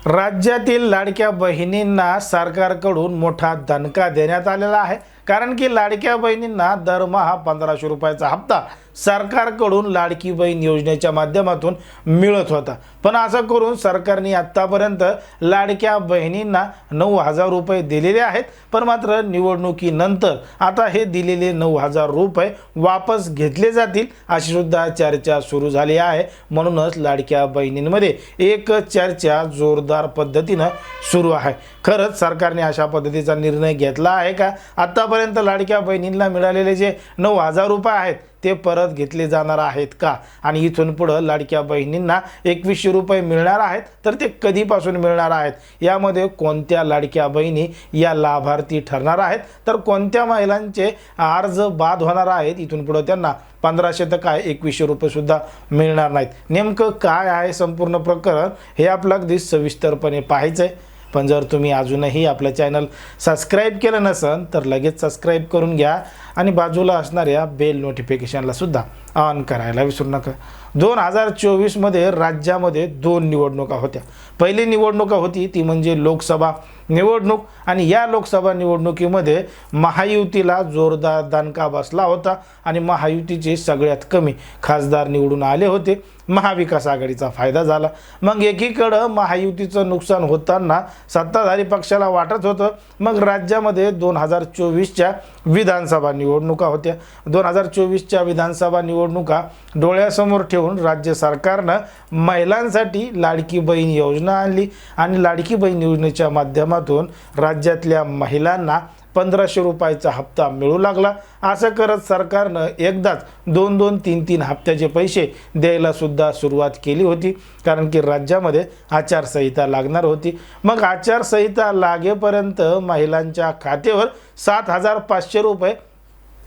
राज्यातील लाडक्या बहिणींना सरकारकडून मोठा दणका देण्यात आलेला आहे। कारण की लाडक्या बहिणींना दरमहा 1500 रुपयाचा हप्ता सरकारकडून लाडकी बहीण योजनेच्या माध्यमातून मिळत होता। पण असं करून सरकारने आतापर्यंत लाडक्या बहिणींना 9000 रुपये दिलेले आहेत। पण मात्र निवडणुकीनंतर आता हे दिलेले 9000 रुपये वापस घेतले जातील अशी सुद्धा चर्चा सुरू झाली आहे। म्हणूनच लाडक्या बहिणींमध्ये एक चर्चा जोरदार पद्धतीने सुरू आहे। खरंच सरकारने अशा पद्धतीचा निर्णय घेतला आहे का? आतापर्यंत लाडक्या बहिणींना मिळालेले जे 9000 रुपये आहेत ते परत घेतले जाणार आहेत का? आणि इथून पुढे लाडक्या बहिणींना 2100 रुपये मिळणार आहेत तर ते कधीपासून मिळणार आहेत? यामध्ये कोणत्या लाडक्या बहिणी या लाभार्थी ठरणार आहेत तर कोणत्या महिलांचे अर्ज बाद होणार आहेत? इथून पुढे त्यांना 1500 तर काय 2100 रुपये सुद्धा मिळणार नाहीत। नेमकं काय आहे संपूर्ण प्रकरण हे आपल्याला अगदी सविस्तरपणे पाहायचं आहे। पण जर तुम्ही अजूनही आपलं चॅनल सबस्क्राइब केलं नसेल तर लगेच सबस्क्राइब करून घ्या आणि बाजूला असणाऱ्या बेल नोटिफिकेशनला सुद्धा ऑन करायला विसरू नका। 2024 मध्ये राज्यामध्ये 2 निवडणुका होत्या। पहिली निवडणूक होती ती म्हणजे लोकसभा निवडणूक आणि या लोकसभा निवडणुकीमध्ये महायुतीला जोरदार दणका बसला होता आणि महायुतीचे सगळ्यात कमी खासदार निवडून आले होते। महाविकास आघाडीचा फायदा झाला। मग एकीकडे महायुतीचं नुकसान होताना सत्ताधारी पक्षाला वाटत होतं। मग राज्यामध्ये 2024च्या विधानसभा निवडणुका होत्या। 2024च्या विधानसभा निवडणुका डोळ्यासमोर ठेवून राज्य सरकारनं महिलांसाठी लाडकी बहीण योजना आणली आणि लाडकी बहीण योजनेच्या माध्यमातून राज्यातल्या महिलांना 1500 रुपयाचा हप्ता मिळू लागला। असं करत सरकारनं एकदाच 2-2, 3-3 हप्त्याचे पैसे द्यायला सुद्धा सुरुवात केली होती। कारण की राज्यामध्ये आचारसंहिता लागणार होती। मग आचारसंहिता लागेपर्यंत महिलांच्या खात्यावर 7500 रुपये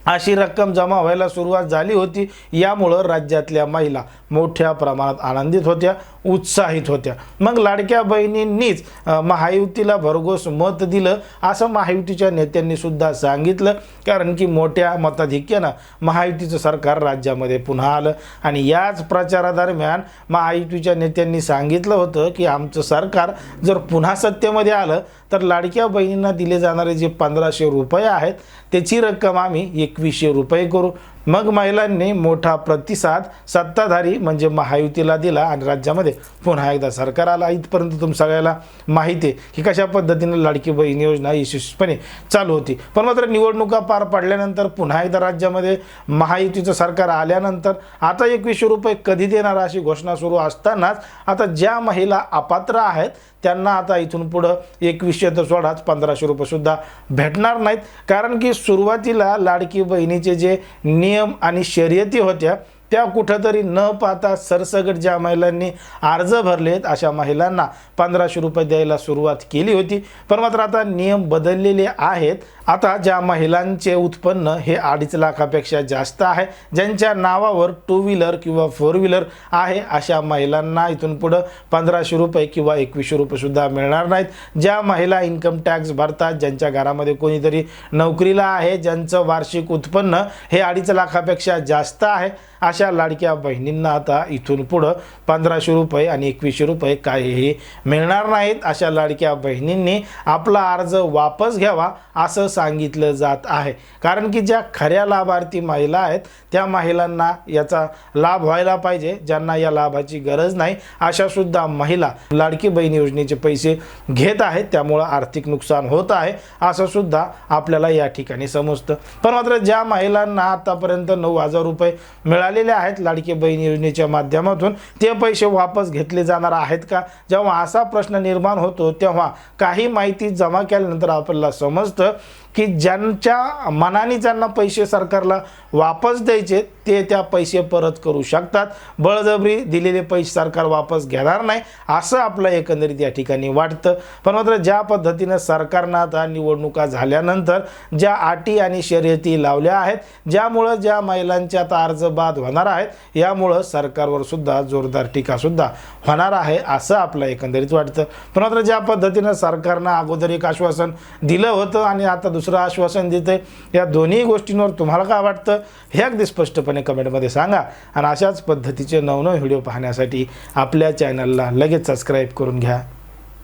अशी रक्कम जमा व्हायला सुरुवात झाली होती। यामुळे राज्यातल्या महिला मोठ्या प्रमाणात आनंदित होत्या, उत्साहित होत्या। मग लाडक्या बहिणींनीच महायुतीला भरघोस मत दिलं असं महायुतीच्या नेत्यांनी सुद्धा सांगितलं। कारण की मोठ्या मताधिक्यानं महायुतीचं सरकार राज्यामध्ये पुन्हा आलं आणि याच प्रचारादरम्यान महायुतीच्या नेत्यांनी सांगितलं होतं की आमचं सरकार जर पुन्हा सत्तेमध्ये आलं तर लाडक्या बहिणींना दिले जाणारे जे 1500 रुपये आहेत त्याची रक्कम आम्ही 2100 रुपये करू। मग महिलांनी मोठा प्रतिसाद सत्ताधारी म्हणजे महायुतीला दिला आणि राज्यामध्ये पुन्हा एकदा सरकार आला। इथपर्यंत तुम्हाला सगळ्याला माहिती आहे की कशा पद्धतीने लाडकी बहीण योजना यशस्वीपणे चालू होती। पण मात्र निवडणुका पार पडल्यानंतर पुन्हा एकदा राज्यामध्ये महायुतीचं सरकार आल्यानंतर आता 2100 रुपये कधी देणार अशी घोषणा सुरू असतानाच आता ज्या महिला अपात्र आहेत त्यांना आता इथून पुढे 2100 तर सोडाच 1500 रुपये सुद्धा भेटणार नाहीत। कारण की सुरुवातीला लाडकी बहिणीचे जे नियम आणि शर्यती होत्या त्या कुठेतरी न पाहता सरसकट ज्या महिलांनी अर्ज भरलेत अशा महिलांना 1500 रुपये द्यायला सुरुवात केली होती। पण मात्र आता नियम बदललेले आहेत। आता ज्या महिलांचे उत्पन्न हे 2.5 लाखापेक्षा जास्त आहे, ज्यांच्या नावावर 2 व्हीलर किंवा 4 व्हीलर आहे अशा महिलांना इथून पुढे 1500 रुपये किंवा 2100 रुपये सुद्धा मिळणार नाहीत। ज्या महिला इन्कम टॅक्स भरतात, ज्यांच्या घरामध्ये कोणीतरी नोकरीला आहे, ज्यांचं वार्षिक उत्पन्न हे 2.5 लाखापेक्षा जास्त आहे अशा लाडक्या बहिणींना आता इथून पुढे 1500 रुपये आणि 2100 रुपये काहीही मिळणार नाहीत। अशा लाडक्या बहिणींनी आपला अर्ज वापस घ्यावा असं सांगितलं जात आहे। कारण की ज्या खऱ्या लाभार्थी महिला आहेत त्या महिलांना याचा लाभ व्हायला पाहिजे। ज्यांना या लाभाची गरज नाही अशा सुद्धा महिला लाडकी बहीण योजनेचे पैसे घेत आहेत, त्यामुळे आर्थिक नुकसान होत आहे असं सुद्धा आपल्याला या ठिकाणी समजतं। पण मात्र ज्या महिलांना आतापर्यंत 9000 रुपये मिळालेले आहेत लाडकी बहीण योजनेच्या माध्यमातून ते पैसे वापस घेतले जाणार आहेत का? जेव्हा असा प्रश्न निर्माण होतो तेव्हा काही माहिती जमा केल्यानंतर आपल्याला समजतं की ज्यांच्या मनाने ज्यांना पैसे सरकारला वापस द्यायचे ते त्या पैसे परत करू शकतात। बळजबरी दिलेले पैसे सरकार वापस घेणार नाही असं आपलं एकंदरीत या ठिकाणी वाटतं। पण मात्र ज्या पद्धतीने सरकारनं आता निवडणुका झाल्यानंतर ज्या अटी आणि शर्यती लावल्या आहेत, ज्यामुळे ज्या महिलांचे आता अर्ज बाद होणार आहेत, यामुळे सरकारवर सुद्धा जोरदार टीका सुद्धा होणार आहे असं आपलं एकंदरीत वाटतं। पण मात्र ज्या पद्धतीने सरकारनं अगोदर एक आश्वासन दिलं होतं आणि आता दुसरं आश्वासन देते, या दोन्ही गोष्टींवर तुम्हाला काय वाटतं हे अगदी स्पष्टपणे कमेंटमध्ये सांगा। आणि अशाच पद्धतीचे नवनवीन व्हिडिओ पाहण्यासाठी आपल्या चॅनलला लगेच सबस्क्राइब करून घ्या।